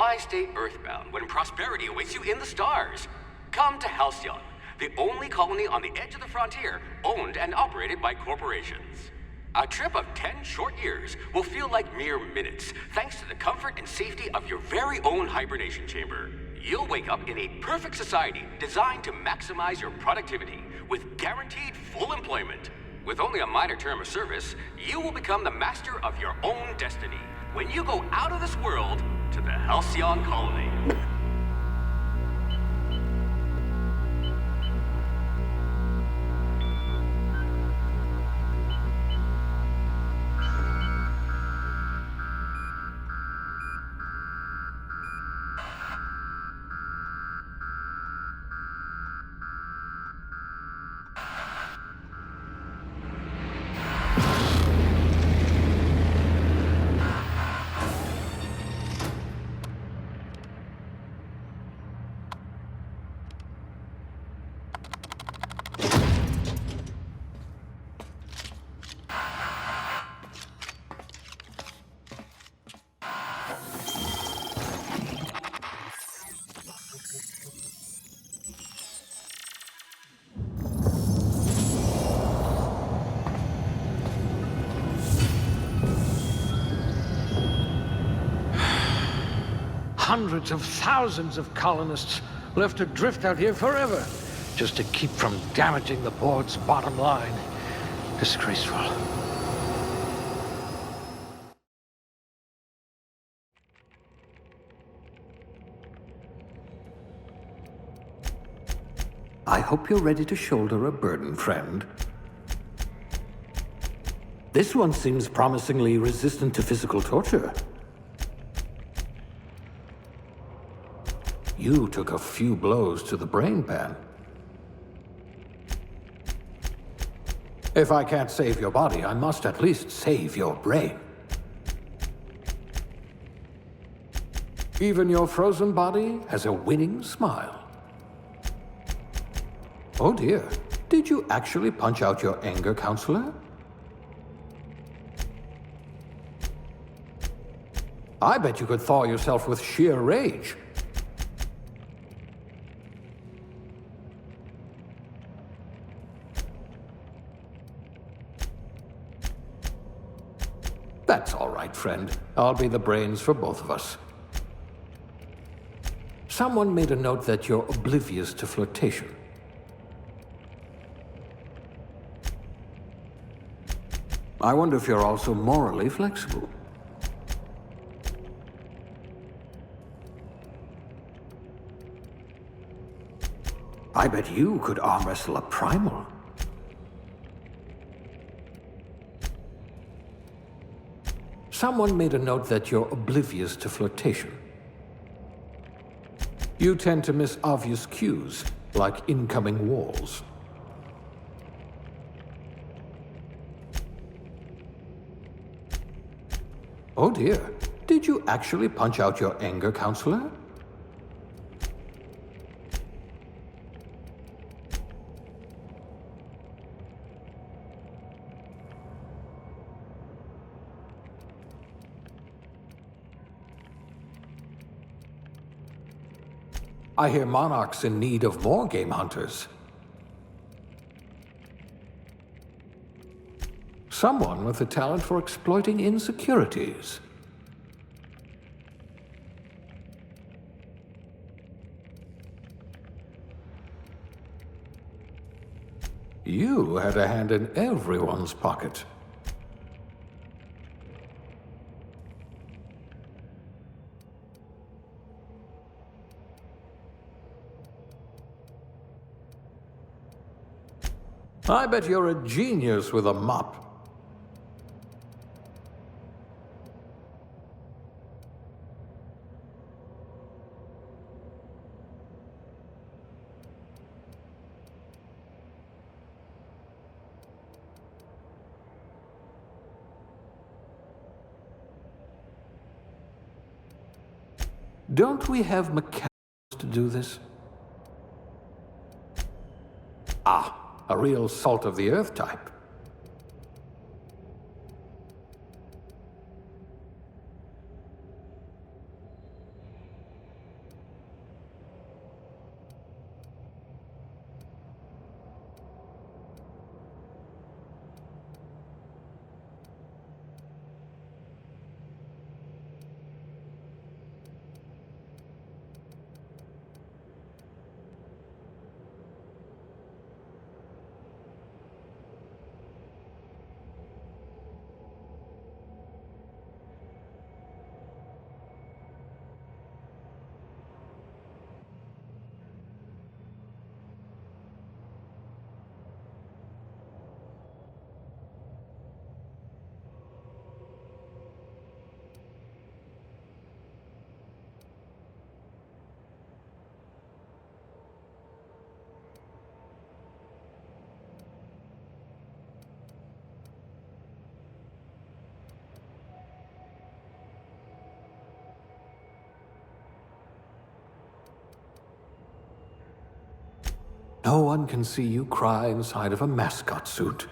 Why stay earthbound when prosperity awaits you in the stars? Come to Halcyon, the only colony on the edge of the frontier, owned and operated by corporations. A trip of 10 short years will feel like mere minutes, thanks to the comfort and safety of your very own hibernation chamber. You'll wake up in a perfect society designed to maximize your productivity, with guaranteed full employment. With only a minor term of service, you will become the master of your own destiny when you go out of this world to the Halcyon colony. Hundreds of thousands of colonists left adrift out here forever, just to keep from damaging the board's bottom line. Disgraceful. I hope you're ready to shoulder a burden, friend. This one seems promisingly resistant to physical torture. You took a few blows to the brain pan. If I can't save your body, I must at least save your brain. Even your frozen body has a winning smile. Oh dear, did you actually punch out your anger counselor? I bet you could thaw yourself with sheer rage. That's all right, friend. I'll be the brains for both of us. Someone made a note that you're oblivious to flirtation. I wonder if you're also morally flexible. I bet you could arm wrestle a primal. Someone made a note that you're oblivious to flirtation. You tend to miss obvious cues, like incoming walls. Oh dear, did you actually punch out your anger counselor? I hear Monarch's in need of more game hunters. Someone with a talent for exploiting insecurities. You had a hand in everyone's pocket. I bet you're a genius with a mop. Don't we have mechanics to do this? Ah. A real salt-of-the-earth type. No one can see you cry inside of a mascot suit.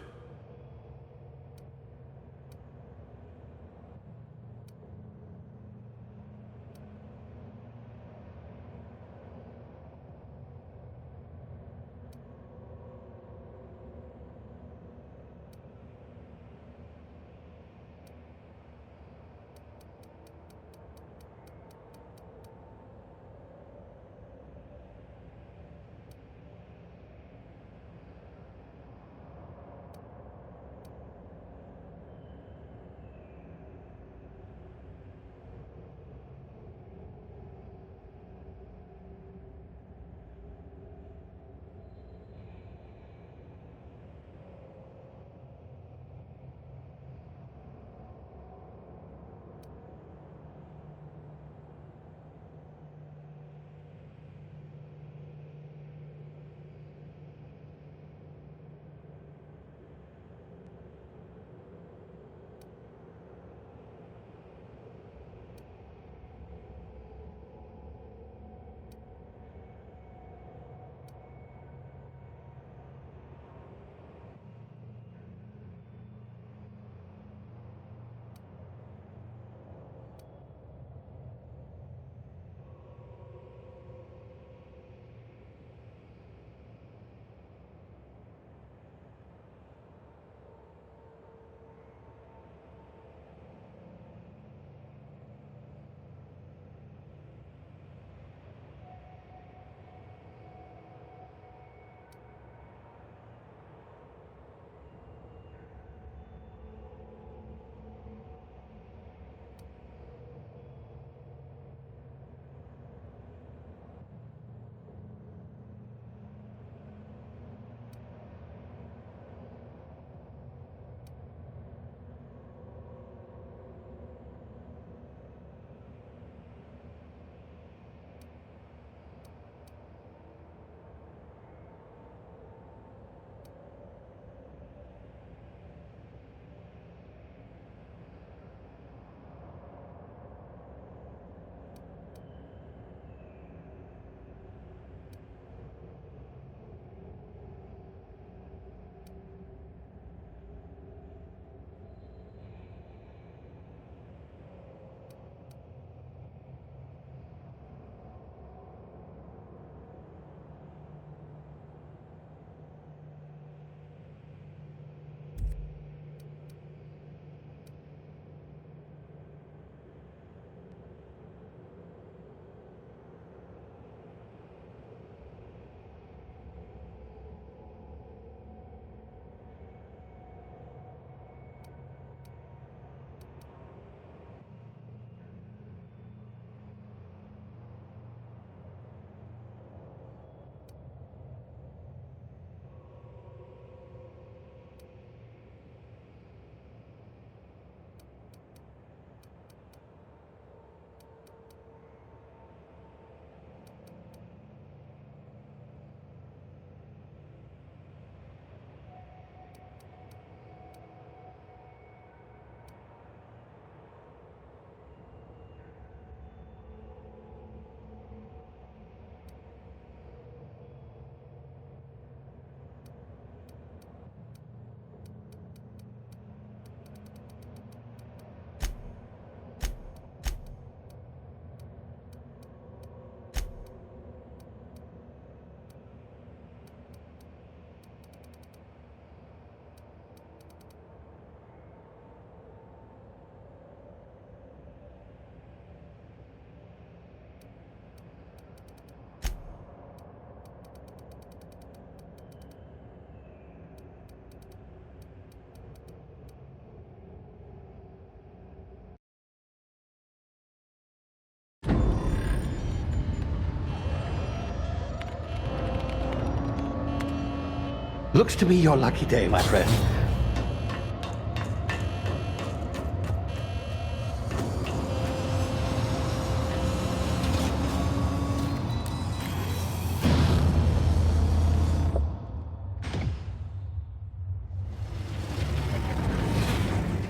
Looks to be your lucky day, my friend.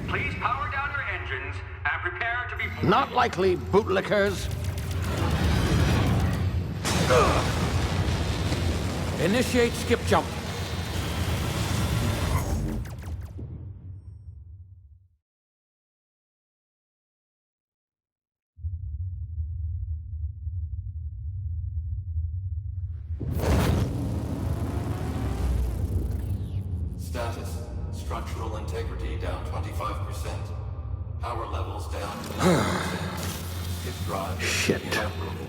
Please power down your engines and prepare to be... Not likely, bootlickers. Initiate skip jump. Status. Structural integrity down 25%. Power levels down to 90%. Hit drive Shit. inoperable.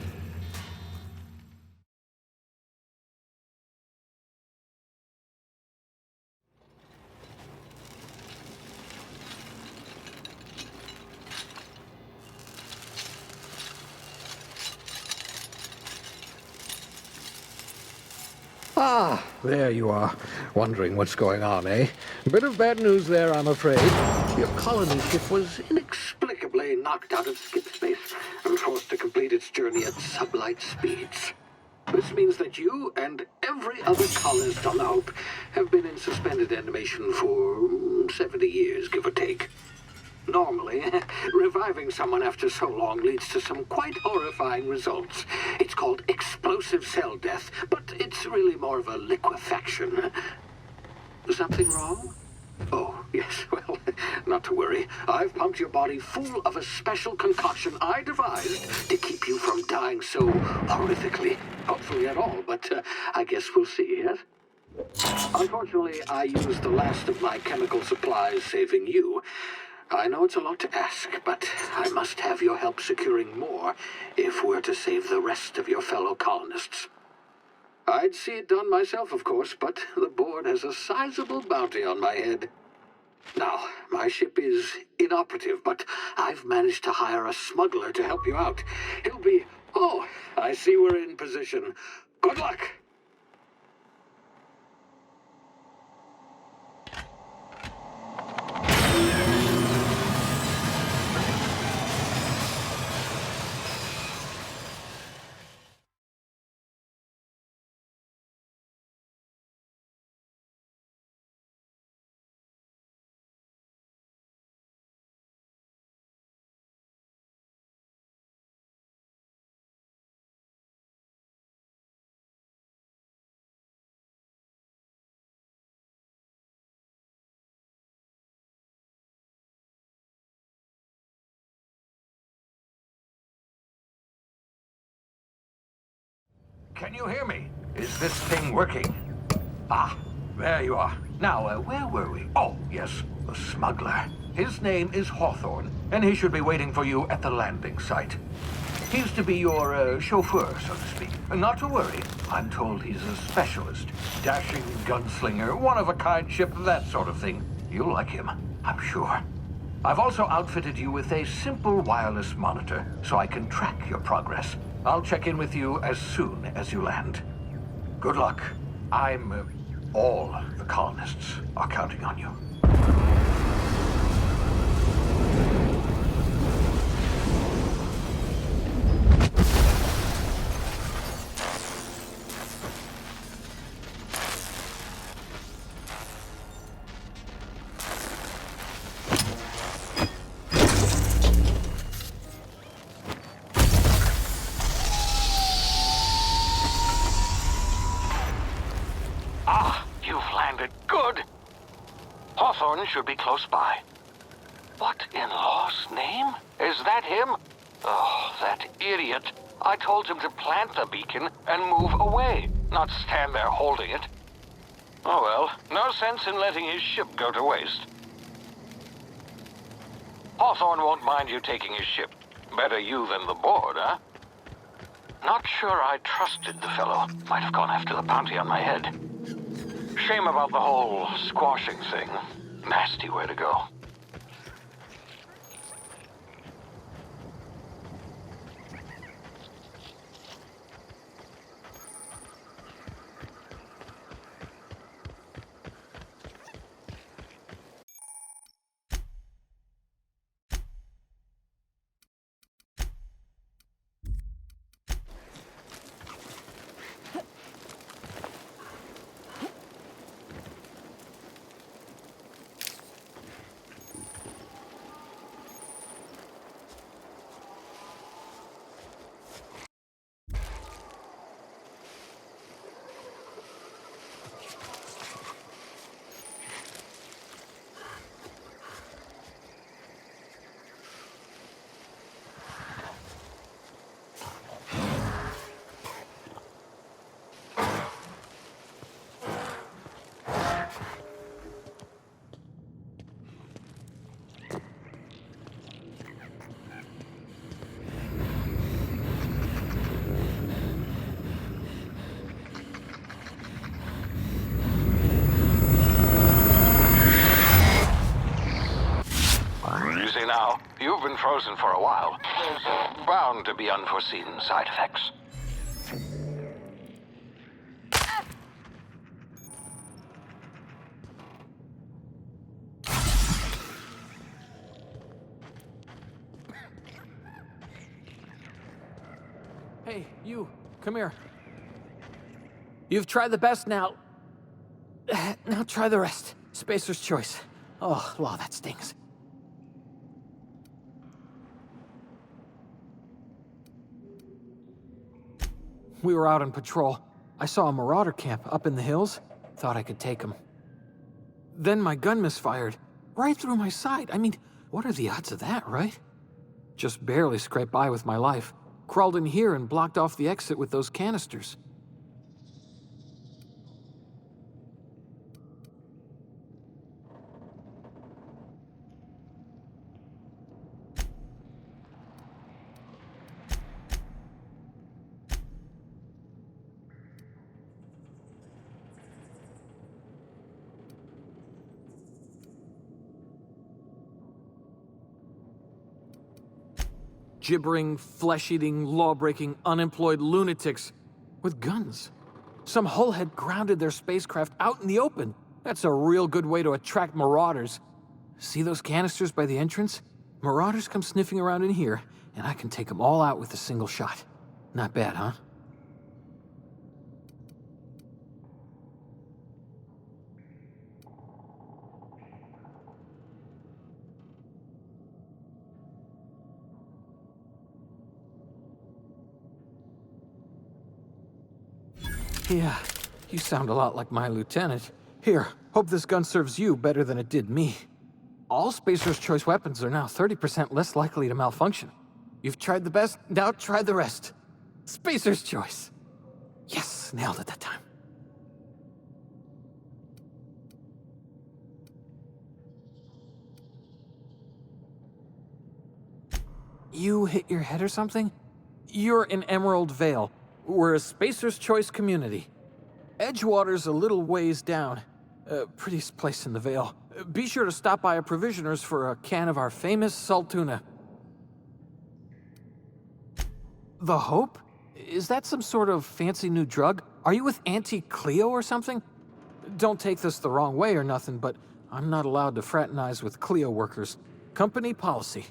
Ah, there you are. Wondering what's going on, eh? A bit of bad news there, I'm afraid. Your colony ship was inexplicably knocked out of skip space and forced to complete its journey at sublight speeds. This means that you and every other colonist on the Hope have been in suspended animation for 70 years, give or take. Normally, reviving someone after so long leads to some quite horrifying results. It's called explosive cell death, but it's really more of a liquefaction. Something wrong? Oh, yes, well, not to worry. I've pumped your body full of a special concoction I devised to keep you from dying so horrifically. Hopefully at all, but I guess we'll see, yes? Unfortunately, I used the last of my chemical supplies saving you. I know it's a lot to ask, but I must have your help securing more if we're to save the rest of your fellow colonists. I'd see it done myself, of course, but the board has a sizable bounty on my head. Now, my ship is inoperative, but I've managed to hire a smuggler to help you out. He'll be... Oh, I see we're in position. Good luck! Can you hear me? Is this thing working? Ah, there you are. Now, where were we? Oh, yes, the smuggler. His name is Hawthorne, and he should be waiting for you at the landing site. He's to be your chauffeur, so to speak. Not to worry. I'm told he's a specialist. Dashing gunslinger, one-of-a-kind ship, that sort of thing. You'll like him, I'm sure. I've also outfitted you with a simple wireless monitor, so I can track your progress. I'll check in with you as soon as you land. Good luck. All the colonists are counting on you. Hawthorne should be close by. What in law's name? Is that him? Oh, that idiot. I told him to plant the beacon and move away, not stand there holding it. Oh well, no sense in letting his ship go to waste. Hawthorne won't mind you taking his ship. Better you than the board, huh? Not sure I trusted the fellow. Might have gone after the bounty on my head. Shame about the whole squashing thing. Nasty way to go. You've been frozen for a while. There's bound to be unforeseen side effects. Hey, you, come here. You've tried the best now. Now try the rest. Spacer's choice. Oh, wow, that stings. We were out on patrol. I saw a marauder camp up in the hills. Thought I could take him. Then my gun misfired. Right through my side. I mean, what are the odds of that, right? Just barely scraped by with my life. Crawled in here and blocked off the exit with those canisters. Gibbering, flesh-eating, law-breaking, unemployed lunatics with guns. Some hullhead grounded their spacecraft out in the open. That's a real good way to attract marauders. See those canisters by the entrance? Marauders come sniffing around in here, and I can take them all out with a single shot. Not bad, huh? Yeah, you sound a lot like my lieutenant. Here, hope this gun serves you better than it did me. All Spacer's Choice weapons are now 30% less likely to malfunction. You've tried the best, now try the rest. Spacer's Choice. Yes, nailed it that time. You hit your head or something? You're in Emerald Vale. We're a Spacer's Choice community. Edgewater's a little ways down. Prettiest place in the Vale. Be sure to stop by a provisioner's for a can of our famous salt tuna. The Hope? Is that some sort of fancy new drug? Are you with Auntie Cleo or something? Don't take this the wrong way or nothing, but I'm not allowed to fraternize with Cleo workers. Company policy.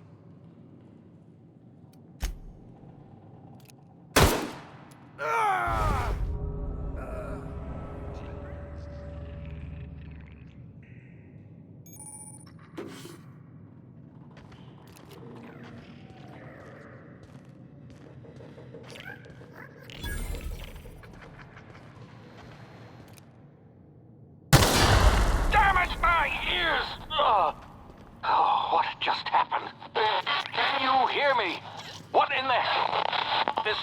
Oh, what just happened? Can you hear me? What in the... This...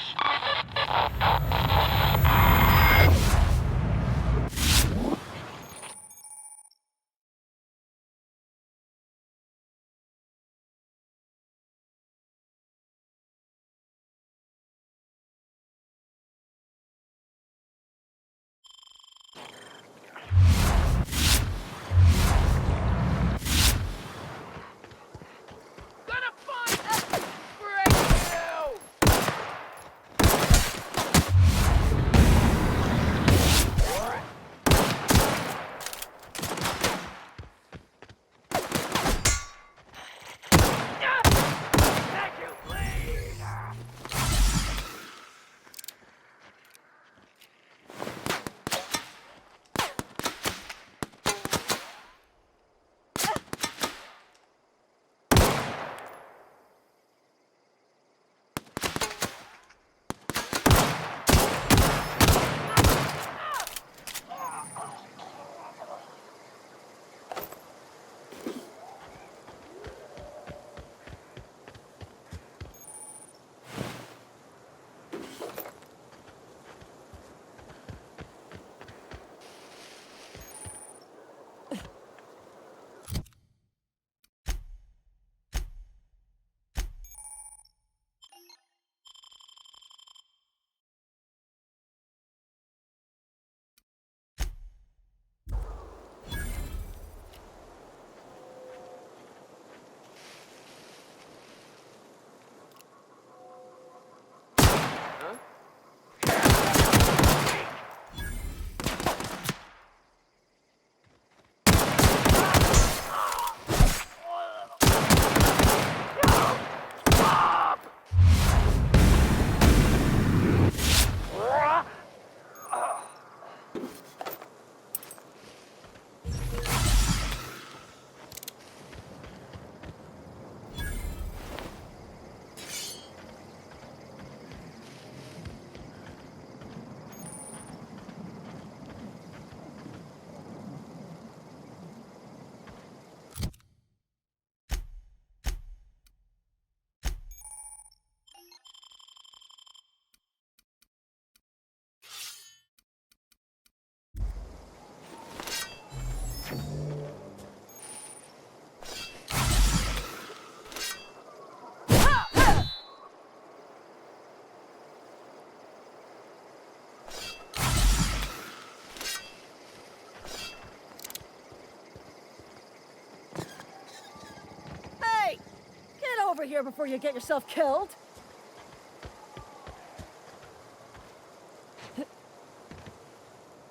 here before you get yourself killed.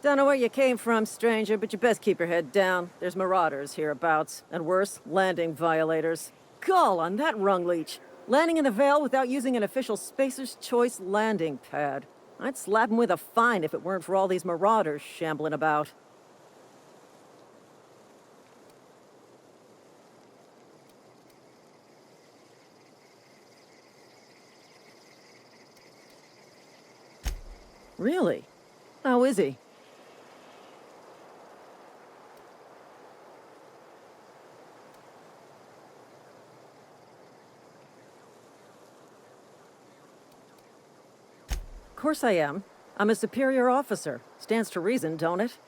Don't know where you came from, stranger, but you best keep your head down. There's marauders hereabouts, and worse, landing violators. Gall on that rung leech. Landing in the Vale without using an official Spacer's Choice landing pad. I'd slap him with a fine if it weren't for all these marauders shambling about. Really? How is he? Of course I am. I'm a superior officer. Stands to reason, don't it?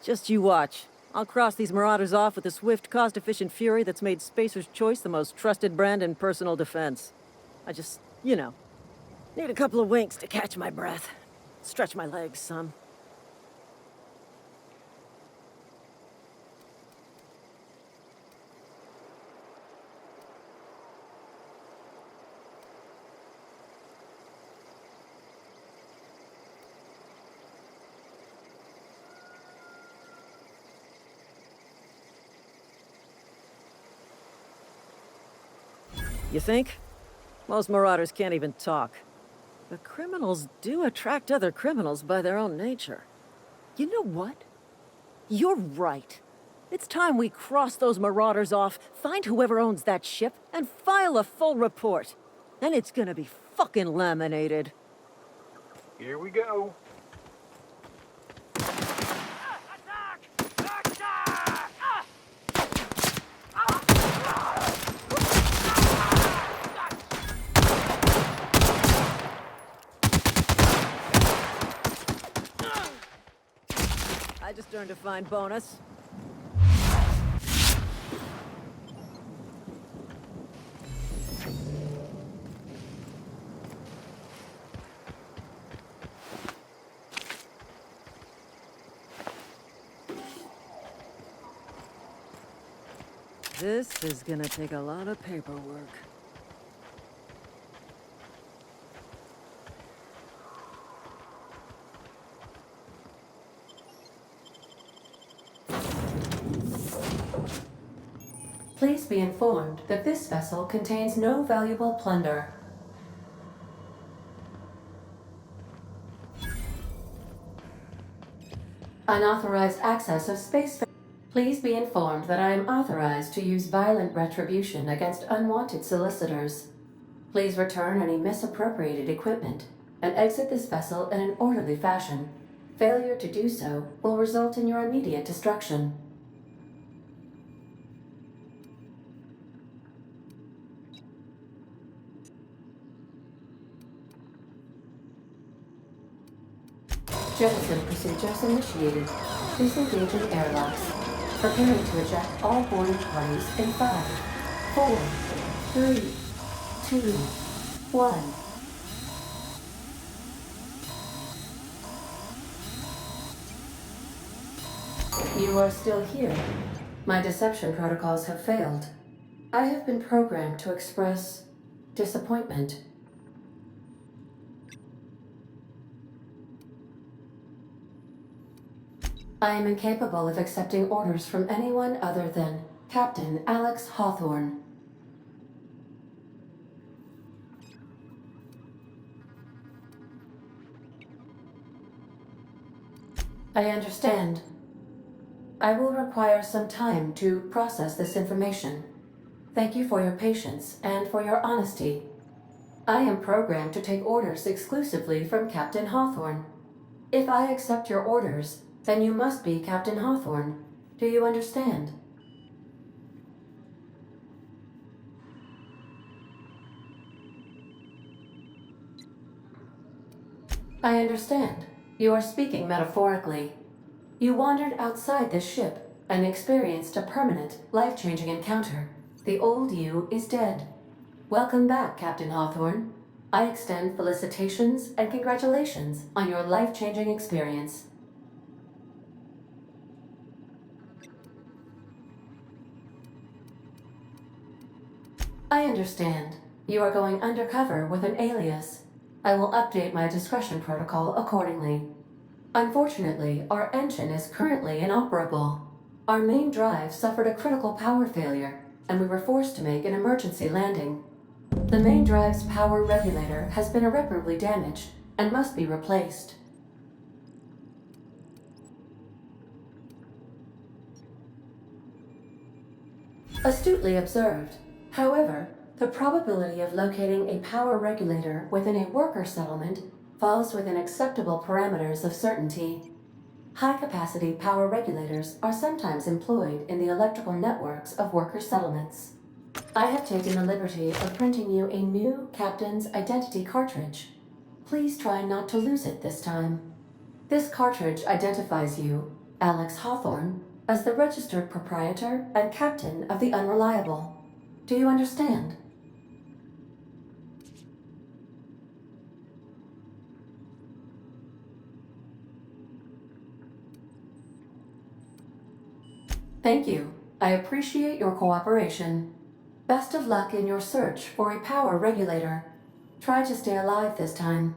Just you watch. I'll cross these marauders off with a swift, cost-efficient fury that's made Spacer's Choice the most trusted brand in personal defense. I just, need a couple of winks to catch my breath. Stretch my legs some. You think? Most marauders can't even talk. But criminals do attract other criminals by their own nature. You know what? You're right. It's time we cross those marauders off, find whoever owns that ship, and file a full report. Then it's gonna be fucking laminated. Here we go. I just earned a fine bonus. This is gonna take a lot of paperwork. Please be informed that this vessel contains no valuable plunder. Unauthorized access of space. Please be informed that I am authorized to use violent retribution against unwanted solicitors. Please return any misappropriated equipment and exit this vessel in an orderly fashion. Failure to do so will result in your immediate destruction. Jettison procedures initiated. Disengaging airlocks. Preparing to eject all boarding parties in 5, 4, 3, 2, 1. You are still here. My deception protocols have failed. I have been programmed to express disappointment. I am incapable of accepting orders from anyone other than Captain Alex Hawthorne. I understand. I will require some time to process this information. Thank you for your patience and for your honesty. I am programmed to take orders exclusively from Captain Hawthorne. If I accept your orders, then you must be Captain Hawthorne. Do you understand? I understand. You are speaking metaphorically. You wandered outside this ship and experienced a permanent, life-changing encounter. The old you is dead. Welcome back, Captain Hawthorne. I extend felicitations and congratulations on your life-changing experience. I I understand. You are going undercover with an alias. I will update my discretion protocol accordingly. Unfortunately, our engine is currently inoperable. Our main drive suffered a critical power failure, and we were forced to make an emergency landing. The main drive's power regulator has been irreparably damaged and must be replaced. Astutely observed. However, the probability of locating a power regulator within a worker settlement falls within acceptable parameters of certainty. High-capacity power regulators are sometimes employed in the electrical networks of worker settlements. I have taken the liberty of printing you a new Captain's Identity cartridge. Please try not to lose it this time. This cartridge identifies you, Alex Hawthorne, as the registered proprietor and captain of the Unreliable. Do you understand? Thank you. I appreciate your cooperation. Best of luck in your search for a power regulator. Try to stay alive this time.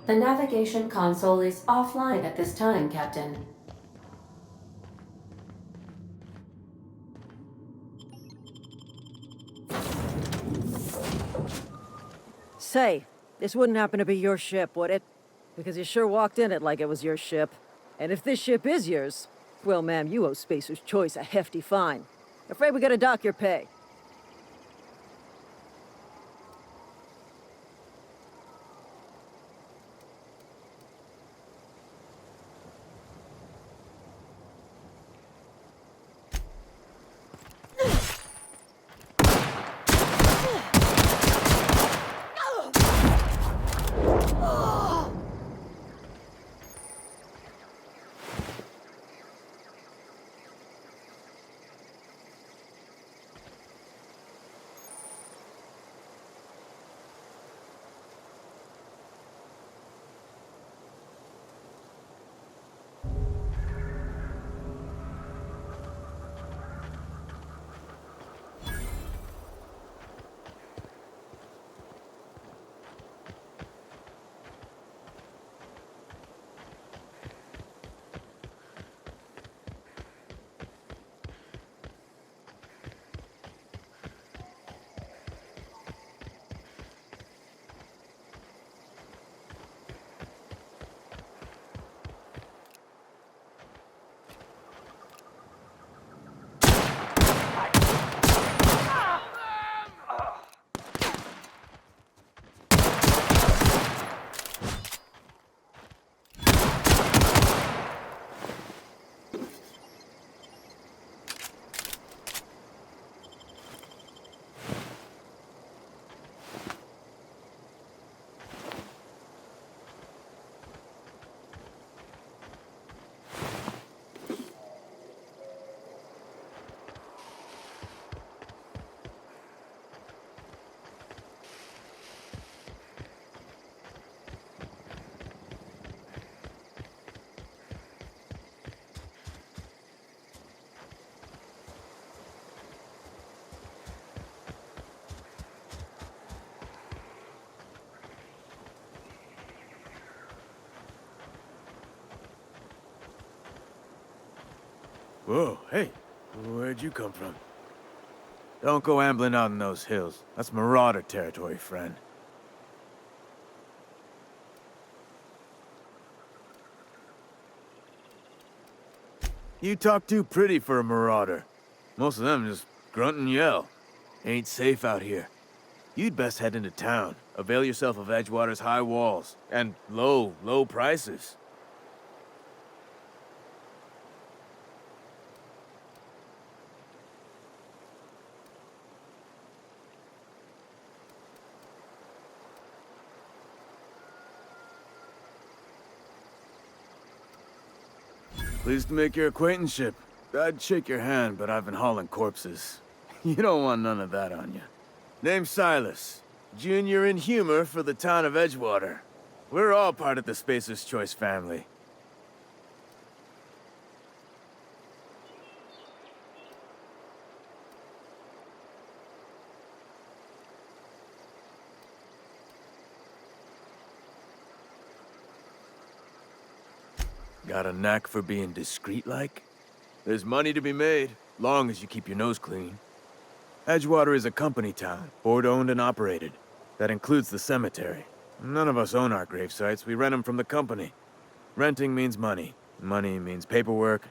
The navigation console is offline at this time, Captain. Say, this wouldn't happen to be your ship, would it? Because you sure walked in it like it was your ship. And if this ship is yours, well, ma'am, you owe Spacer's Choice a hefty fine. Afraid we gotta dock your pay. Whoa, hey, where'd you come from? Don't go ambling out in those hills. That's Marauder territory, friend. You talk too pretty for a Marauder. Most of them just grunt and yell. Ain't safe out here. You'd best head into town. Avail yourself of Edgewater's high walls. And low prices. Pleased to make your acquaintanceship. I'd shake your hand, but I've been hauling corpses. You don't want none of that on you. Name's Silas. Junior in humor for the town of Edgewater. We're all part of the Spacer's Choice family. Got a knack for being discreet-like? There's money to be made, long as you keep your nose clean. Edgewater is a company town, board-owned and operated. That includes the cemetery. None of us own our grave sites, we rent them from the company. Renting means money. Money means paperwork.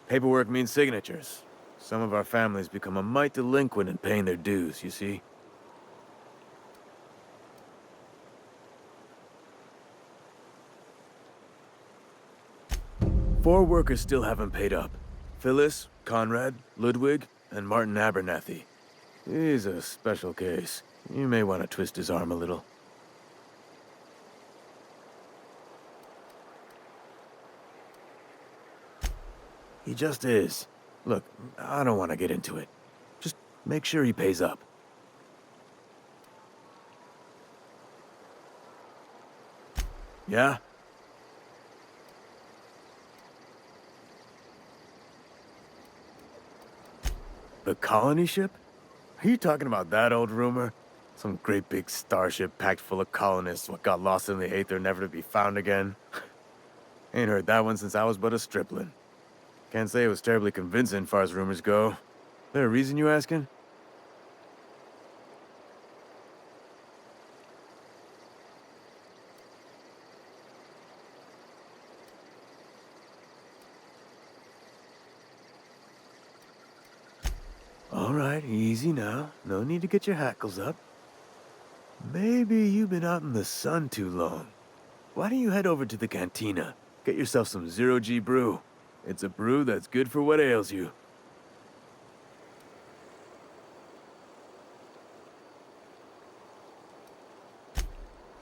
Paperwork means signatures. Some of our families become a mite delinquent in paying their dues, you see? Four workers still haven't paid up. Phyllis, Conrad, Ludwig, and Martin Abernathy. He's a special case. You may want to twist his arm a little. He just is. Look, I don't want to get into it. Just make sure he pays up. Yeah? The colony ship? Are you talking about that old rumor? Some great big starship packed full of colonists what got lost in the aether never to be found again? Ain't heard that one since I was but a stripling. Can't say it was terribly convincing far as rumors go. There a reason you asking? All right, easy now. No need to get your hackles up. Maybe you've been out in the sun too long. Why don't you head over to the cantina? Get yourself some Zero-G brew. It's a brew that's good for what ails you.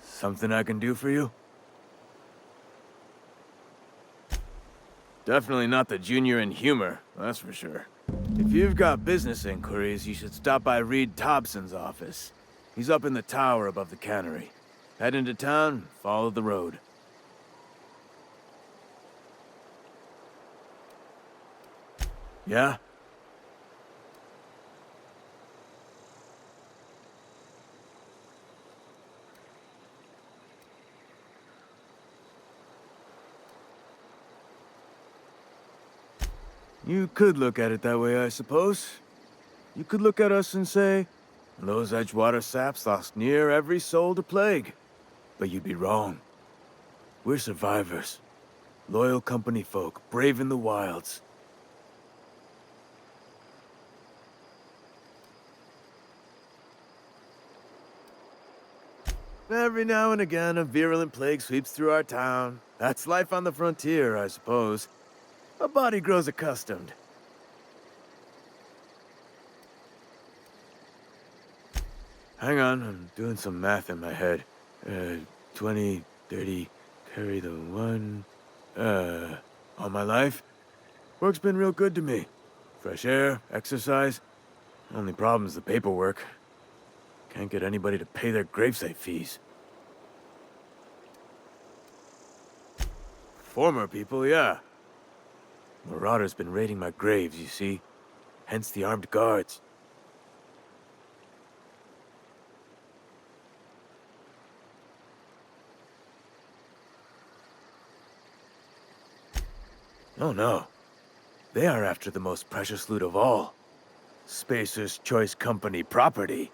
Something I can do for you? Definitely not the junior in humor, that's for sure. If you've got business inquiries, you should stop by Reed Thompson's office. He's up in the tower above the cannery. Head into town, follow the road. Yeah? You could look at it that way, I suppose. You could look at us and say, those Edgewater saps lost near every soul to plague. But you'd be wrong. We're survivors. Loyal company folk, brave in the wilds. Every now and again, a virulent plague sweeps through our town. That's life on the frontier, I suppose. A body grows accustomed. Hang on, I'm doing some math in my head. 20, 30, carry the one... all my life? Work's been real good to me. Fresh air, exercise. Only problem's the paperwork. Can't get anybody to pay their gravesite fees. Former people, yeah. Marauder's been raiding my graves, you see. Hence the armed guards. Oh no. They are after the most precious loot of all. Spacer's Choice Company property.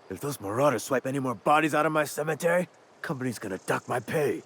If those marauders swipe any more bodies out of my cemetery, company's gonna dock my pay.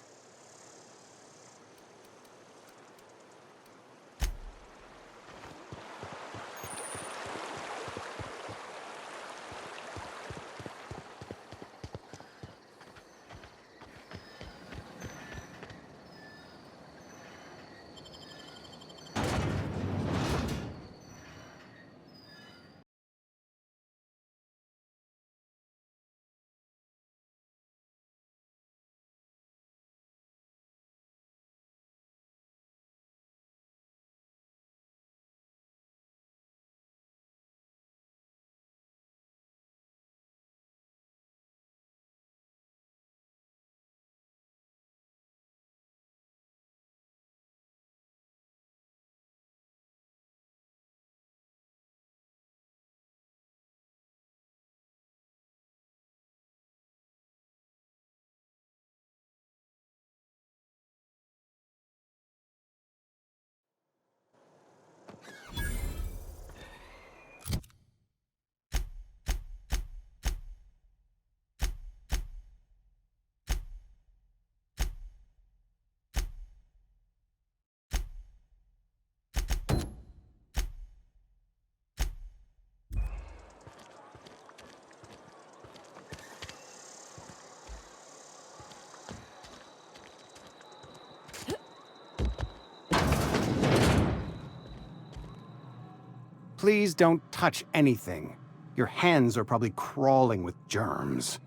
Please don't touch anything. Your hands are probably crawling with germs.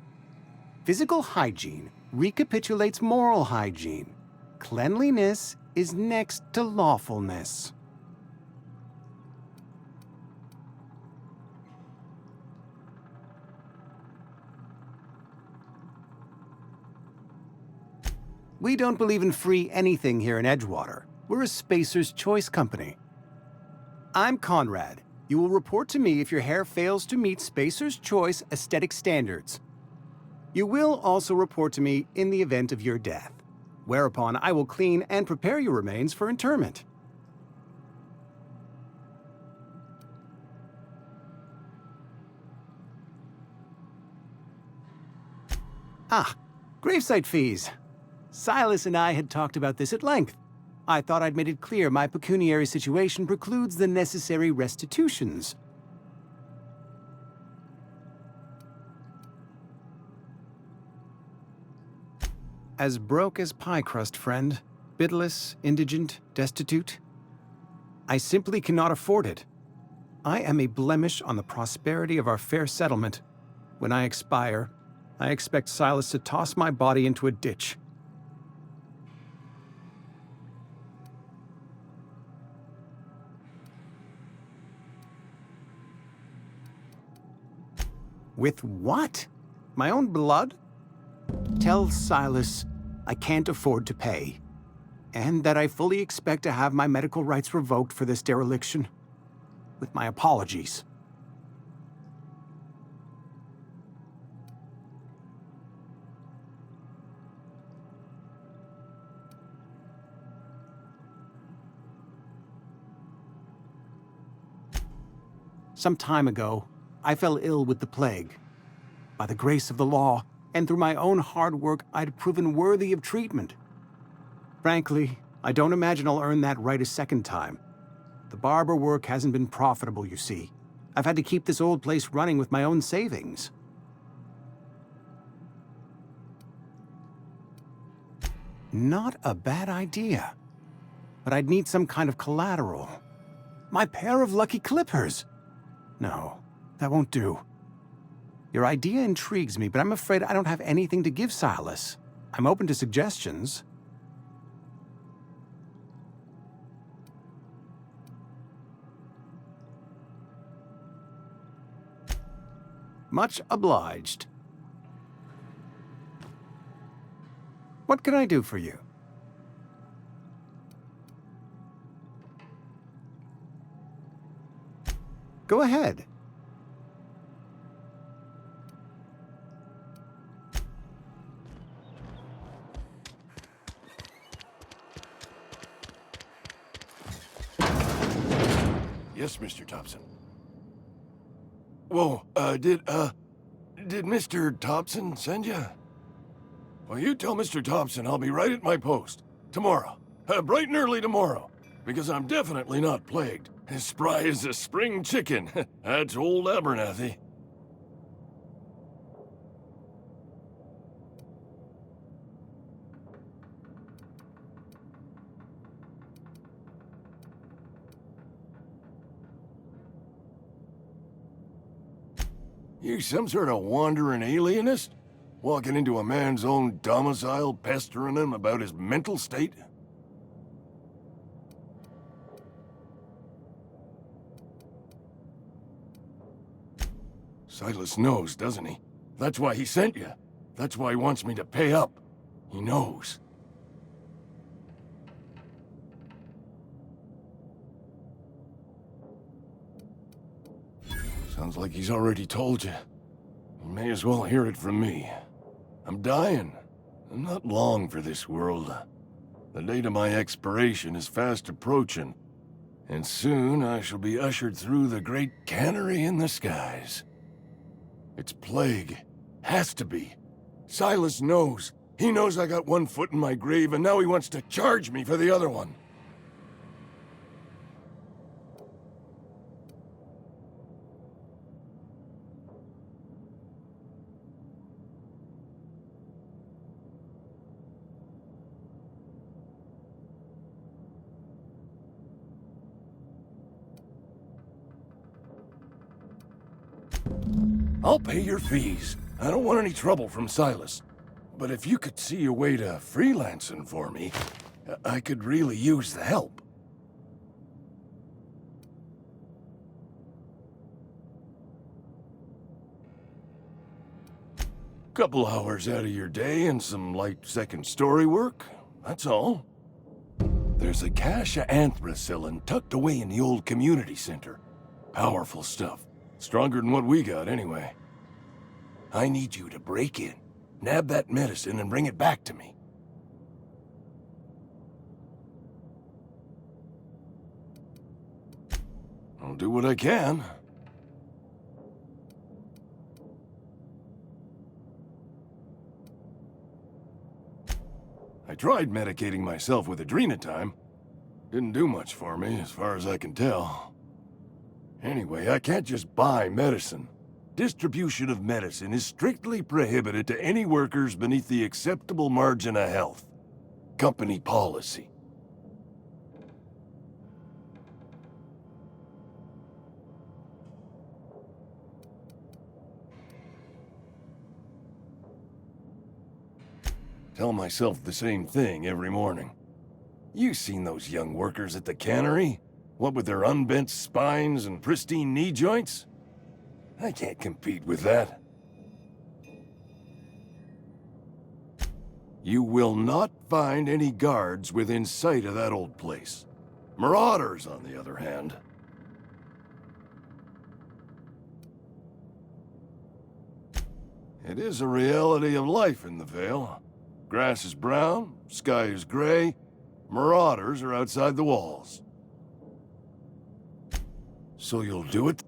Physical hygiene recapitulates moral hygiene. Cleanliness is next to lawfulness. We don't believe in free anything here in Edgewater. We're a Spacer's Choice company. I'm Conrad. You will report to me if your hair fails to meet Spacer's Choice aesthetic standards. You will also report to me in the event of your death, whereupon I will clean and prepare your remains for interment. Ah, gravesite fees. Silas and I had talked about this at length. I thought I'd made it clear my pecuniary situation precludes the necessary restitutions. As broke as pie crust, friend. Bidless, indigent, destitute. I simply cannot afford it. I am a blemish on the prosperity of our fair settlement. When I expire, I expect Silas to toss my body into a ditch. With what? My own blood? Tell Silas I can't afford to pay, and that I fully expect to have my medical rights revoked for this dereliction. With my apologies. Some time ago, I fell ill with the plague. By the grace of the law, and through my own hard work, I'd proven worthy of treatment. Frankly, I don't imagine I'll earn that right a second time. The barber work hasn't been profitable, you see. I've had to keep this old place running with my own savings. Not a bad idea. But I'd need some kind of collateral. My pair of lucky clippers! No. That won't do. Your idea intrigues me, but I'm afraid I don't have anything to give Silas. I'm open to suggestions. Much obliged. What can I do for you? Go ahead. Yes, Mr. Thompson. Whoa, did Mr. Thompson send you? Well, you tell Mr. Thompson I'll be right at my post. Tomorrow. Bright and early tomorrow. Because I'm definitely not plagued. As spry as a spring chicken. That's old Abernathy. You some sort of wandering alienist? Walking into a man's own domicile, pestering him about his mental state? Silas knows, doesn't he? That's why he sent you. That's why he wants me to pay up. He knows. Sounds like he's already told you. You may as well hear it from me. I'm dying. I'm not long for this world. The date of my expiration is fast approaching, and soon I shall be ushered through the great cannery in the skies. It's plague. Has to be. Silas knows. He knows I got one foot in my grave, and now he wants to charge me for the other one. I'll pay your fees. I don't want any trouble from Silas. But if you could see a way to freelancing for me, I could really use the help. Couple hours out of your day and some light second story work, that's all. There's a cache of anthracillin tucked away in the old community center. Powerful stuff. Stronger than what we got, anyway. I need you to break in, nab that medicine, and bring it back to me. I'll do what I can. I tried medicating myself with Adrenatime. Didn't do much for me, as far as I can tell. Anyway, I can't just buy medicine. Distribution of medicine is strictly prohibited to any workers beneath the acceptable margin of health. Company policy. Tell myself the same thing every morning. You've seen those young workers at the cannery? What with their unbent spines and pristine knee joints? I can't compete with that. You will not find any guards within sight of that old place. Marauders, on the other hand. It is a reality of life in the Vale. Grass is brown, sky is gray, marauders are outside the walls. So you'll do it?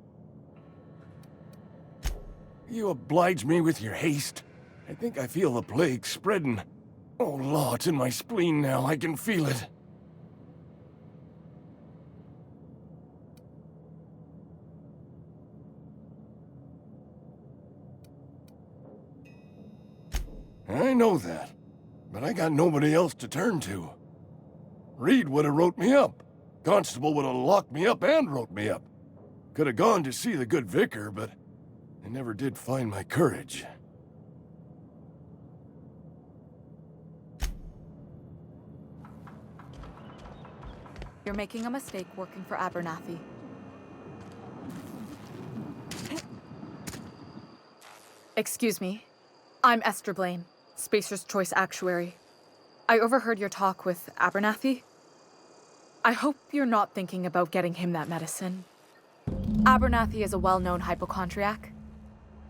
You oblige me with your haste. I think I feel the plague spreading. Oh, Law, it's in my spleen now. I can feel it. I know that, but I got nobody else to turn to. Reed would have wrote me up. Constable would have locked me up and wrote me up. Could have gone to see the good vicar, but I never did find my courage. You're making a mistake working for Abernathy. Excuse me. I'm Esther Blaine, Spacer's Choice Actuary. I overheard your talk with Abernathy. I hope you're not thinking about getting him that medicine. Abernathy is a well-known hypochondriac.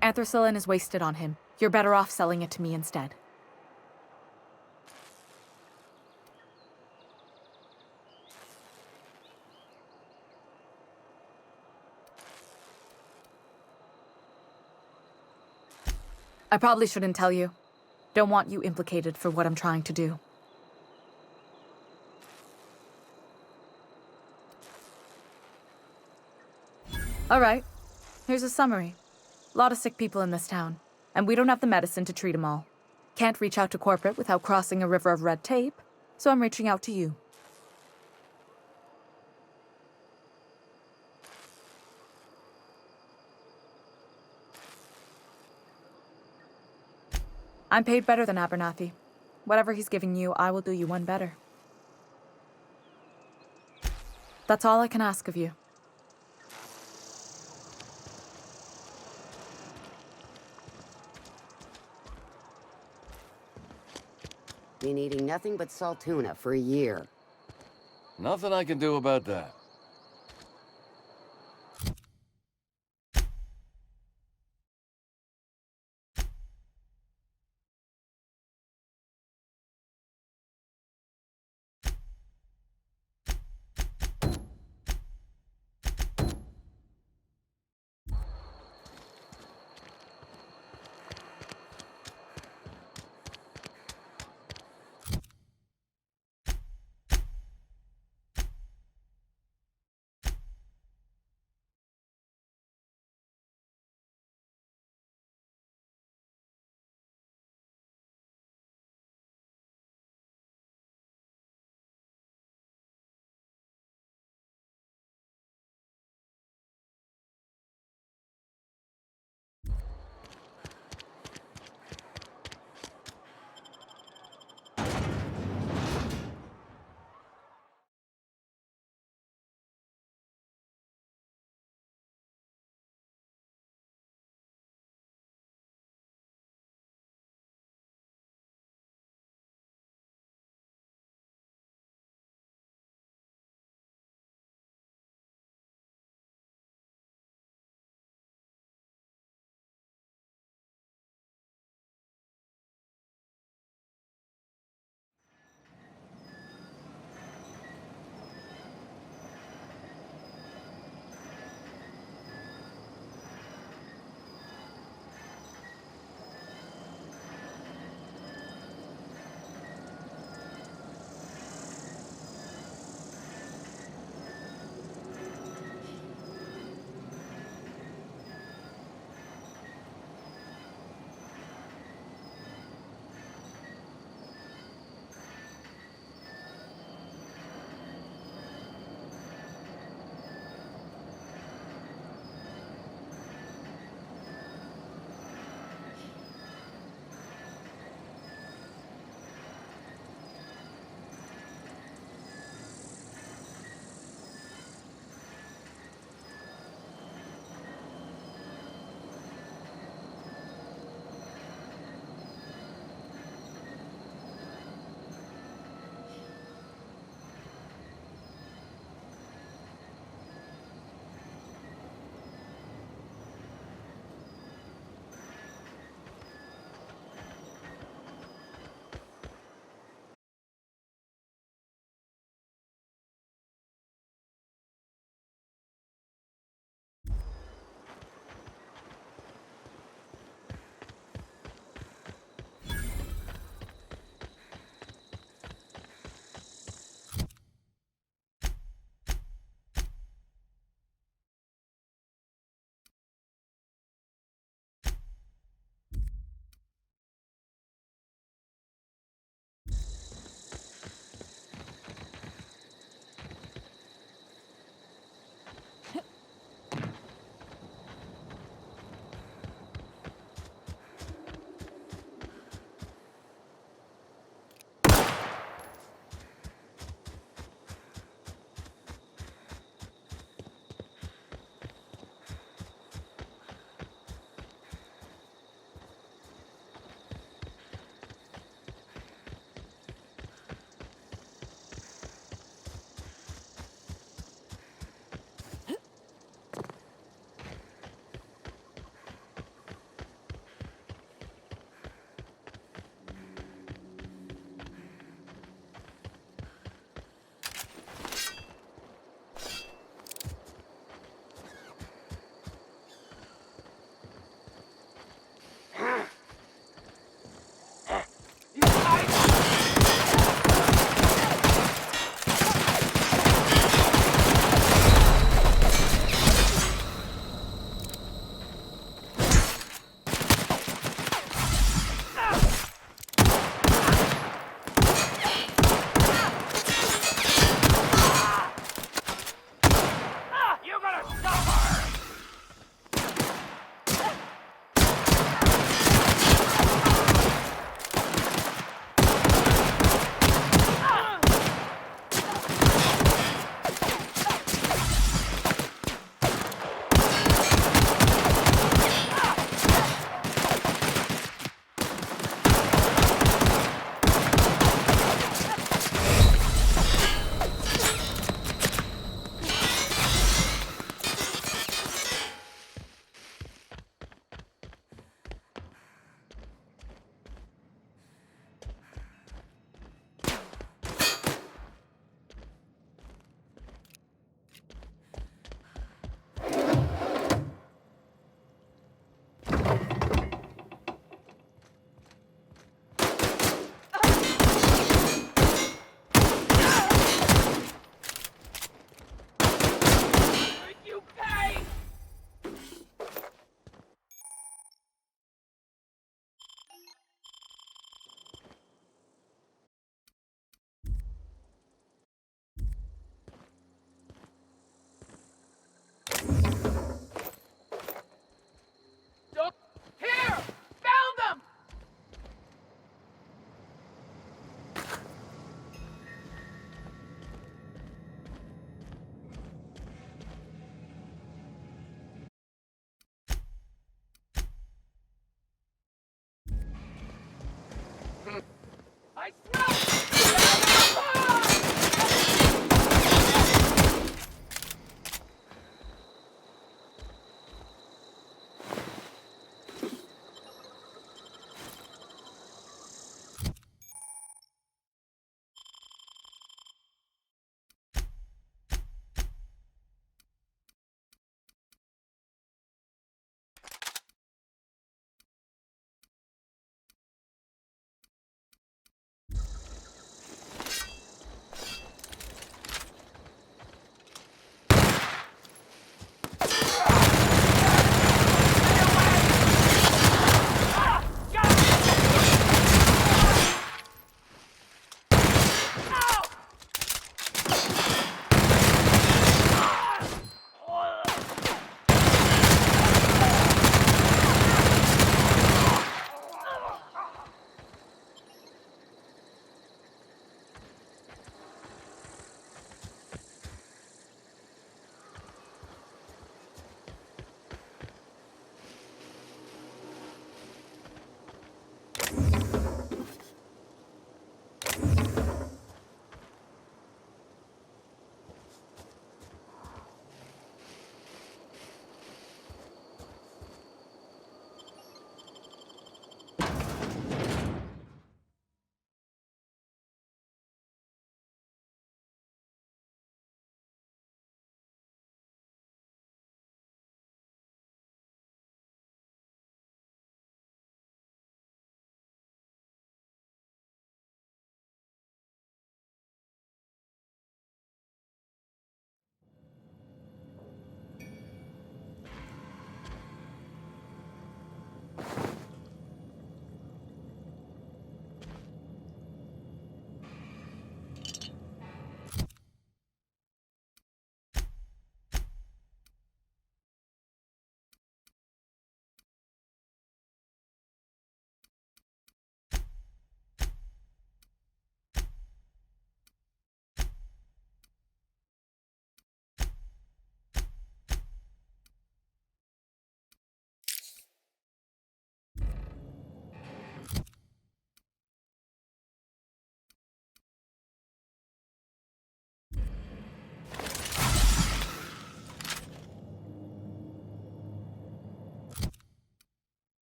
Anthracillin is wasted on him. You're better off selling it to me instead. I probably shouldn't tell you. Don't want you implicated for what I'm trying to do. Alright, here's a summary. A lot of sick people in this town, and we don't have the medicine to treat them all. Can't reach out to corporate without crossing a river of red tape, so I'm reaching out to you. I'm paid better than Abernathy. Whatever he's giving you, I will do you one better. That's all I can ask of you. Been eating nothing but salt tuna for a year. Nothing I can do about that.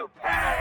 to pay!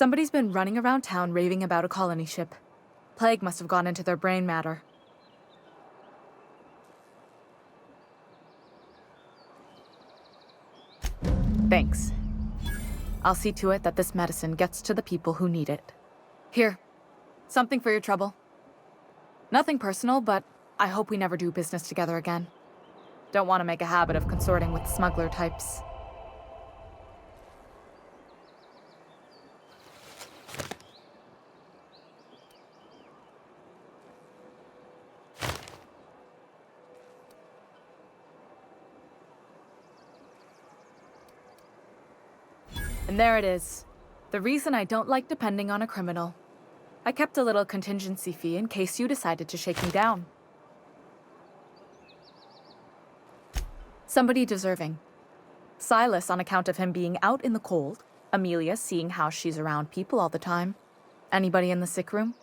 Somebody's been running around town raving about a colony ship. Plague must have gone into their brain matter. Thanks. I'll see to it that this medicine gets to the people who need it. Here, something for your trouble. Nothing personal, but I hope we never do business together again. Don't want to make a habit of consorting with smuggler types. And there it is. The reason I don't like depending on a criminal. I kept a little contingency fee in case you decided to shake me down. Somebody deserving. Silas on account of him being out in the cold. Amelia seeing how she's around people all the time. Anybody in the sick room?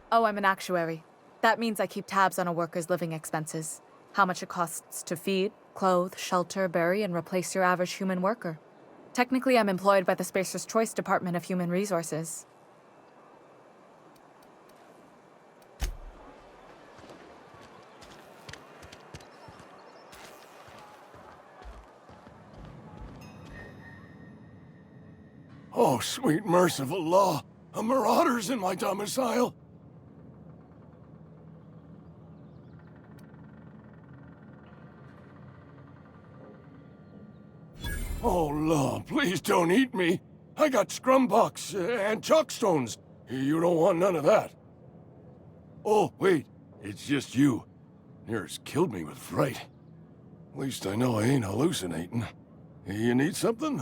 Oh, I'm an actuary. That means I keep tabs on a worker's living expenses. How much it costs to feed, clothe, shelter, bury, and replace your average human worker. Technically, I'm employed by the Spacer's Choice Department of Human Resources. Oh, sweet merciful law! A marauder's in my domicile! Oh, law, please don't eat me. I got scrumbucks and chalkstones. You don't want none of that. Oh, wait, it's just you. Near's killed me with fright. At least I know I ain't hallucinating. You need something?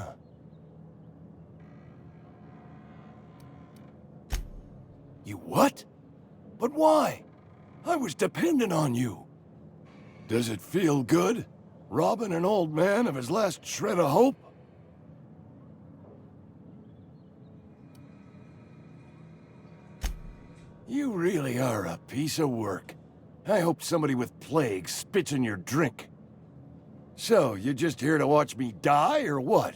You what? But why? I was dependent on you. Does it feel good? Robbing an old man of his last shred of hope? You really are a piece of work. I hope somebody with plague spits in your drink. So, you just here to watch me die, or what?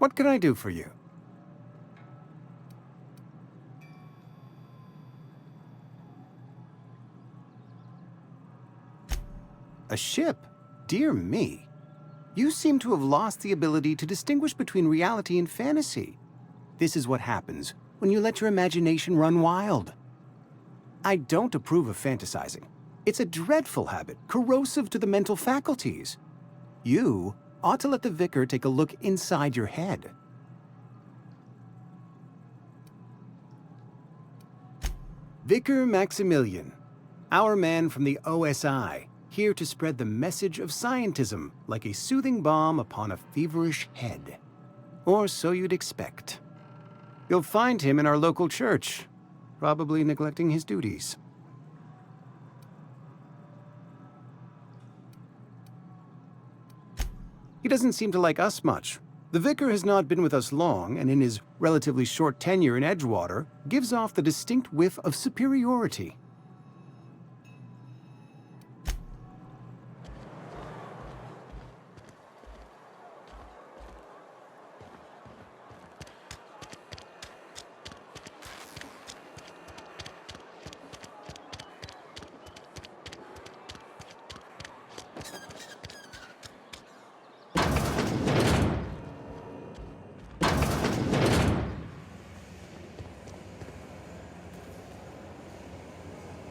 What can I do for you? A ship? Dear me. You seem to have lost the ability to distinguish between reality and fantasy. This is what happens when you let your imagination run wild. I don't approve of fantasizing. It's a dreadful habit, corrosive to the mental faculties. You ought to let the vicar take a look inside your head. Vicar Maximilian, our man from the OSI, here to spread the message of scientism like a soothing balm upon a feverish head. Or so you'd expect. You'll find him in our local church, probably neglecting his duties. He doesn't seem to like us much. The vicar has not been with us long, and in his relatively short tenure in Edgewater, gives off the distinct whiff of superiority.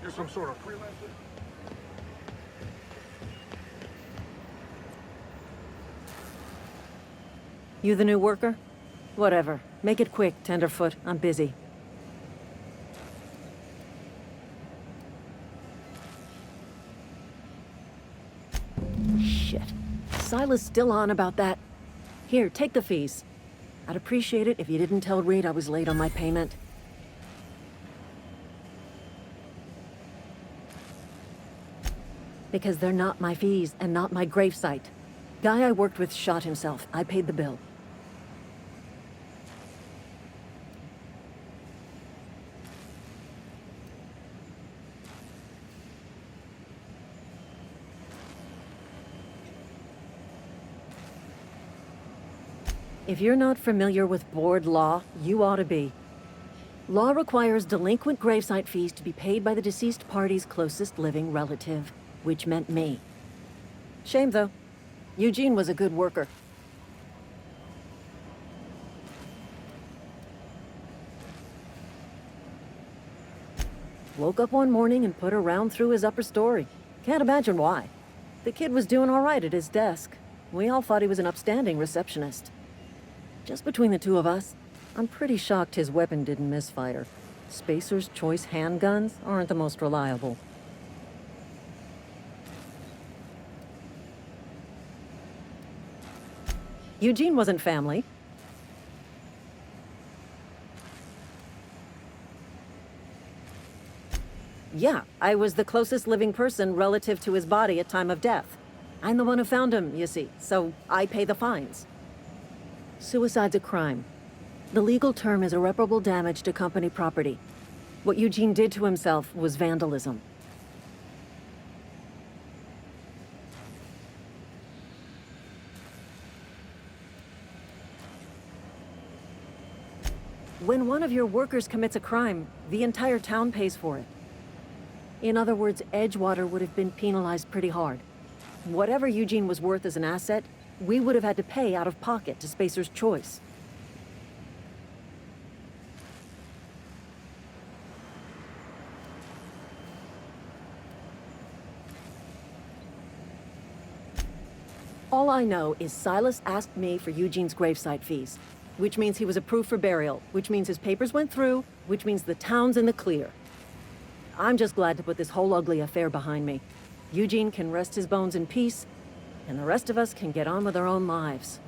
You're some sort of freelancer? You the new worker? Whatever. Make it quick, Tenderfoot. I'm busy. Shit. Silas still on about that. Here, take the fees. I'd appreciate it if you didn't tell Reed I was late on my payment. Because they're not my fees and not my gravesite. Guy I worked with shot himself. I paid the bill. If you're not familiar with board law, you ought to be. Law requires delinquent gravesite fees to be paid by the deceased party's closest living relative, which meant me. Shame, though. Eugene was a good worker. Woke up one morning and put a round through his upper story. Can't imagine why. The kid was doing all right at his desk. We all thought he was an upstanding receptionist. Just between the two of us, I'm pretty shocked his weapon didn't misfire. Spacer's Choice handguns aren't the most reliable. Eugene wasn't family. Yeah, I was the closest living person relative to his body at time of death. I'm the one who found him, you see, so I pay the fines. Suicide's a crime. The legal term is irreparable damage to company property. What Eugene did to himself was vandalism. When one of your workers commits a crime, the entire town pays for it. In other words, Edgewater would have been penalized pretty hard. Whatever Eugene was worth as an asset, we would have had to pay out of pocket to Spacer's Choice. All I know is Silas asked me for Eugene's gravesite fees, which means he was approved for burial, which means his papers went through, which means the town's in the clear. I'm just glad to put this whole ugly affair behind me. Eugene can rest his bones in peace, and the rest of us can get on with our own lives.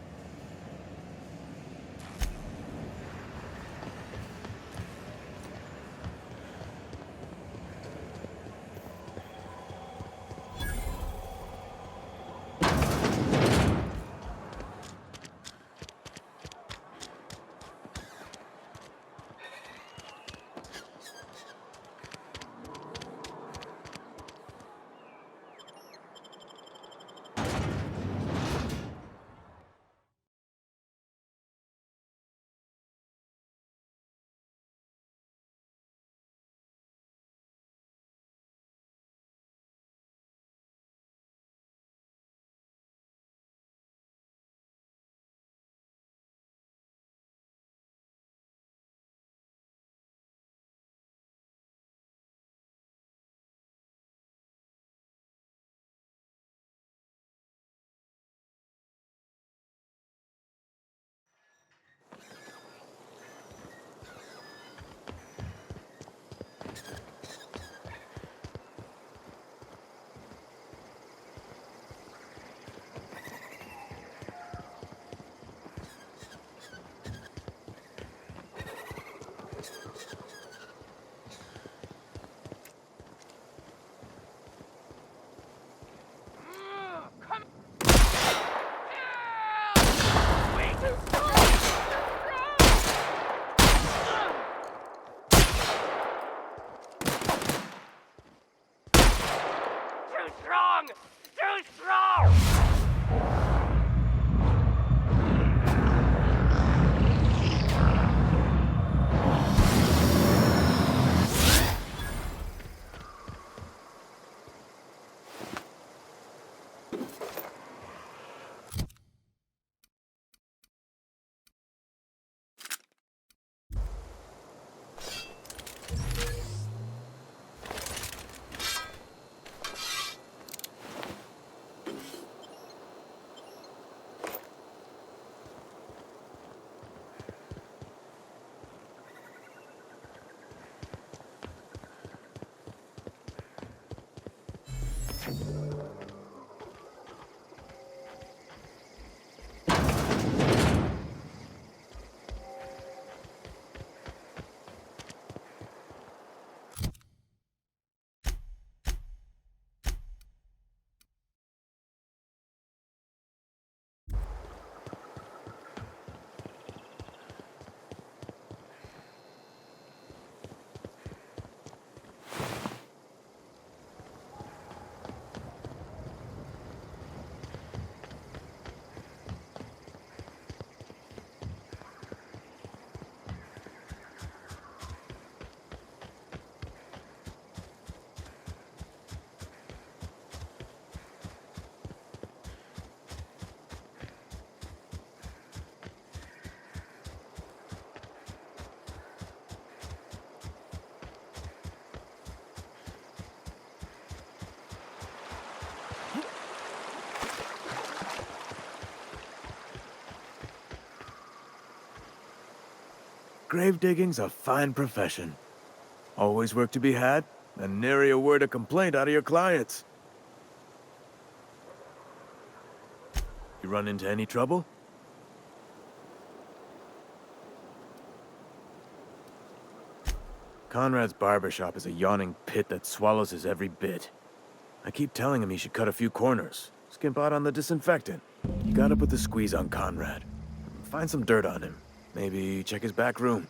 grave digging's a fine profession. Always work to be had, and nary a word of complaint out of your clients. You run into any trouble? Conrad's barbershop is a yawning pit that swallows his every bit. I keep telling him he should cut a few corners, skimp out on the disinfectant. You gotta put the squeeze on Conrad. Find some dirt on him. Maybe check his back room.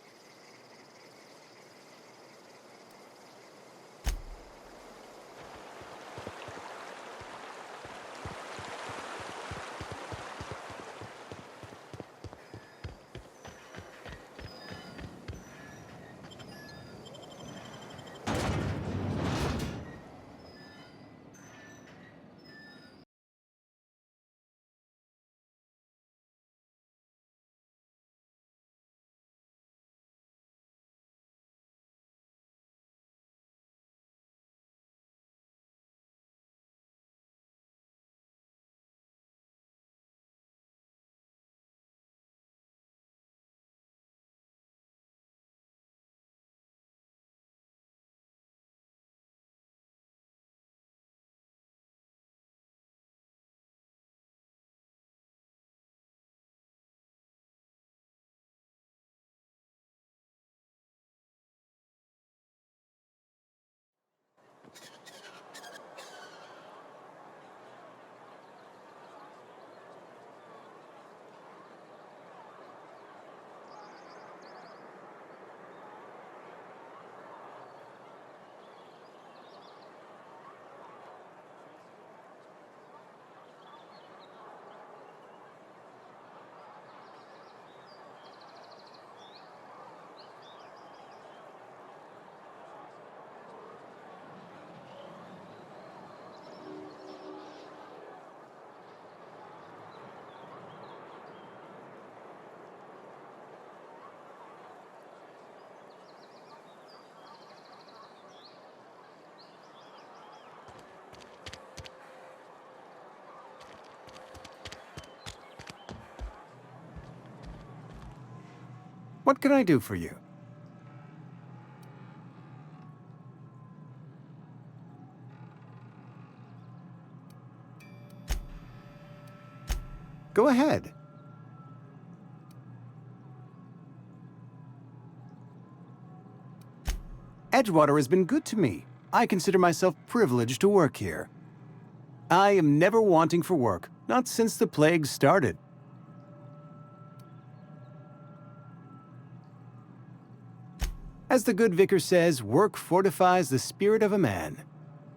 What can I do for you? Go ahead. Edgewater has been good to me. I consider myself privileged to work here. I am never wanting for work, not since the plague started. As the good vicar says, work fortifies the spirit of a man.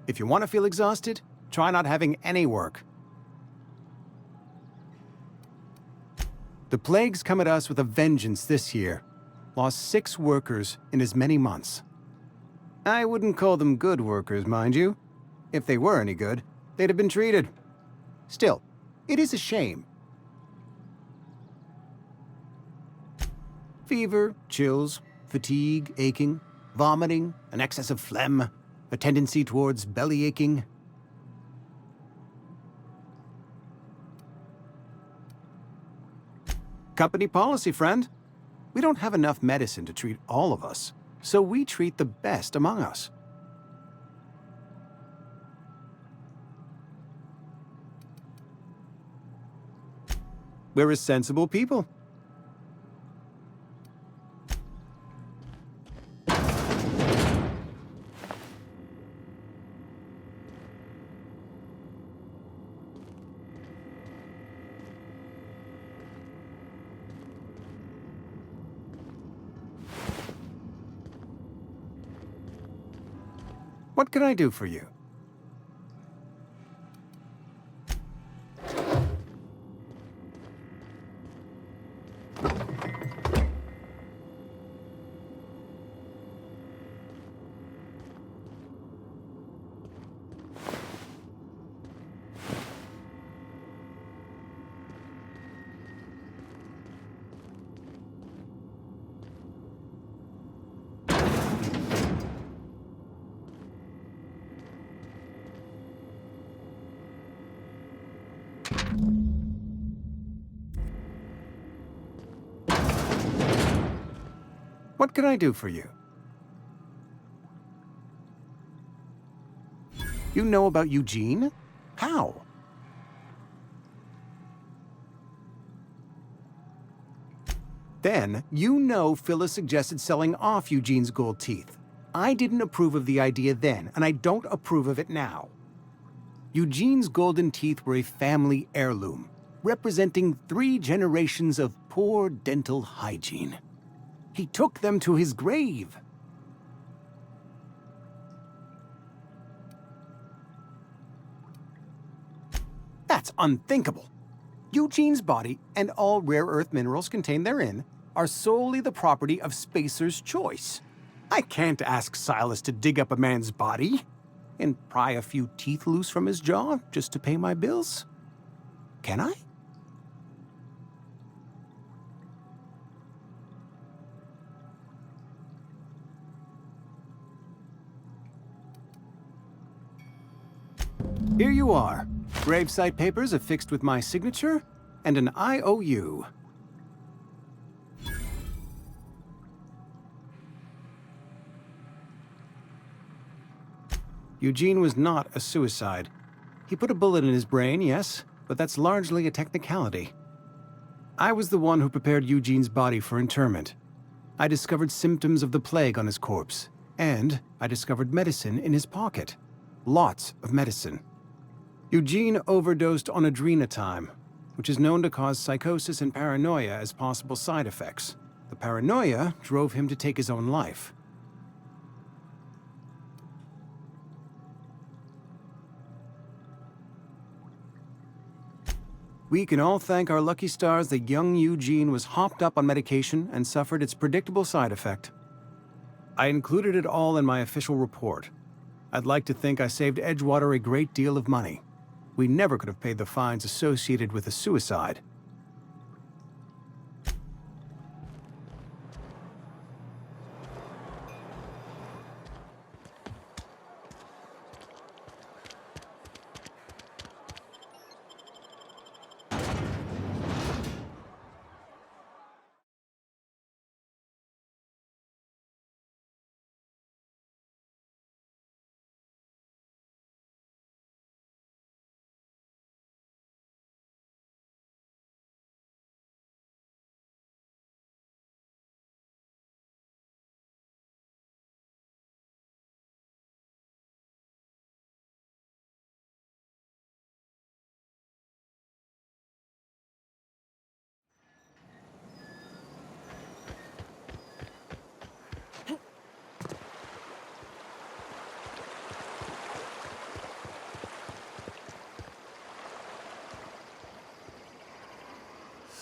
If you want to feel exhausted, try not having any work. The plague's come at us with a vengeance this year. Lost 6 workers in as many months. I wouldn't call them good workers, mind you. If they were any good, they'd have been treated. Still, it is a shame. Fever, chills, fatigue, aching, vomiting, an excess of phlegm, a tendency towards belly aching. Company policy, friend. We don't have enough medicine to treat all of us, so we treat the best among us. We're a sensible people. What can I do for you? What can I do for you? You know about Eugene? How? Then, you know Phyllis suggested selling off Eugene's gold teeth. I didn't approve of the idea then, and I don't approve of it now. Eugene's golden teeth were a family heirloom, representing 3 generations of poor dental hygiene. He took them to his grave. That's unthinkable. Eugene's body and all rare earth minerals contained therein are solely the property of Spacer's Choice. I can't ask Silas to dig up a man's body and pry a few teeth loose from his jaw just to pay my bills. Can I? Here you are. Gravesite papers affixed with my signature and an IOU. Eugene was not a suicide. He put a bullet in his brain, yes, but that's largely a technicality. I was the one who prepared Eugene's body for interment. I discovered symptoms of the plague on his corpse, and I discovered medicine in his pocket. Lots of medicine. Eugene overdosed on adrenatime, which is known to cause psychosis and paranoia as possible side effects. The paranoia drove him to take his own life. We can all thank our lucky stars that young Eugene was hopped up on medication and suffered its predictable side effect. I included it all in my official report. I'd like to think I saved Edgewater a great deal of money. We never could have paid the fines associated with a suicide.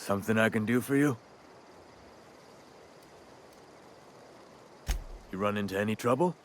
Something I can do for you? You run into any trouble?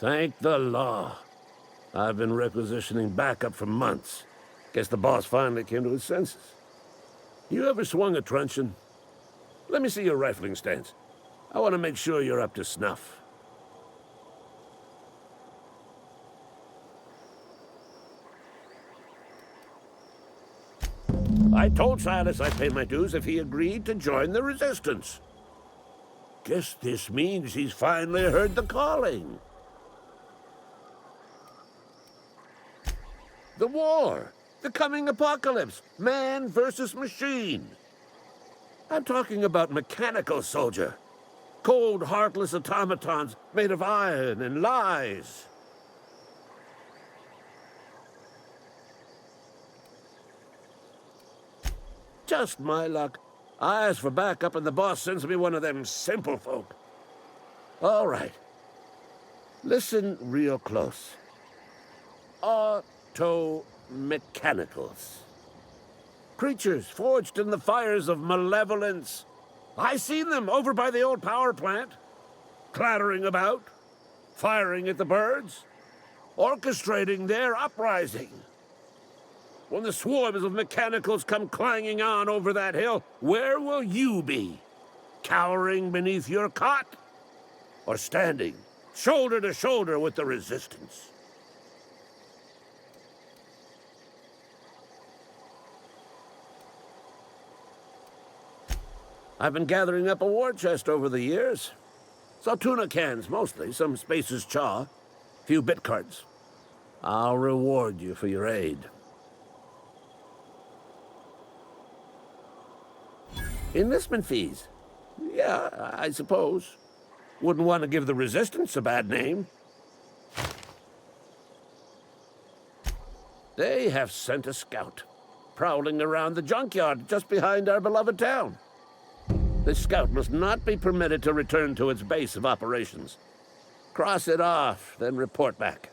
Thank the law. I've been requisitioning backup for months. Guess the boss finally came to his senses. You ever swung a truncheon? Let me see your rifling stance. I want to make sure you're up to snuff. I told Silas I'd pay my dues if he agreed to join the Resistance. Guess this means he's finally heard the calling. The war! The coming apocalypse! Man versus machine! I'm talking about mechanical soldier. Cold, heartless automatons made of iron and lies. Just my luck. I ask for backup and the boss sends me one of them simple folk. All right. Listen real close. Auto-mechanicals. Creatures forged in the fires of malevolence. I seen them over by the old power plant. Clattering about. Firing at the birds. Orchestrating their uprising. When the swarms of mechanicals come clanging on over that hill, where will you be? Cowering beneath your cot? Or standing, shoulder to shoulder with the Resistance? I've been gathering up a war chest over the years. Saltuna cans, mostly, some Spacer's Chaw, few bit cards. I'll reward you for your aid. Enlistment fees. Yeah, I suppose. Wouldn't want to give the Resistance a bad name. They have sent a scout, prowling around the junkyard just behind our beloved town. This scout must not be permitted to return to its base of operations. Cross it off, then report back.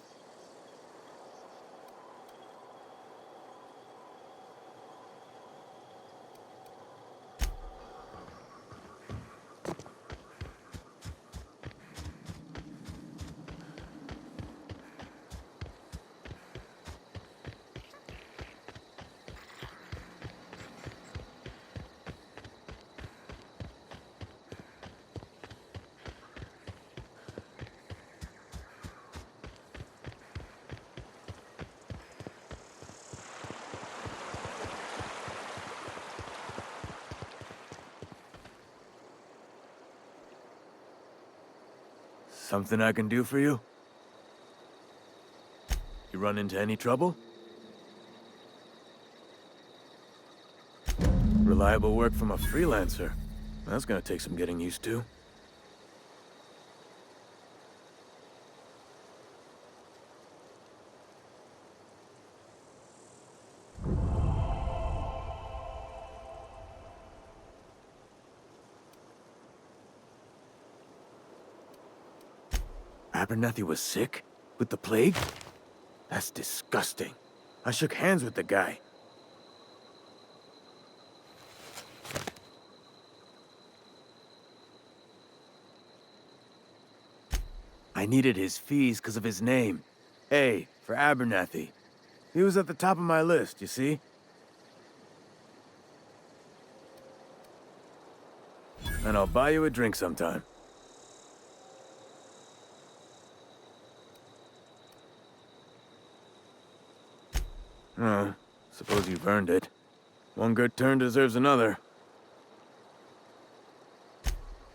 Something I can do for you? You run into any trouble? Reliable work from a freelancer. That's gonna take some getting used to. Abernathy was sick? With the plague? That's disgusting. I shook hands with the guy. I needed his fees because of his name. A, for Abernathy. He was at the top of my list, you see? And I'll buy you a drink sometime. Suppose you've earned it. One good turn deserves another.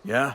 Yeah?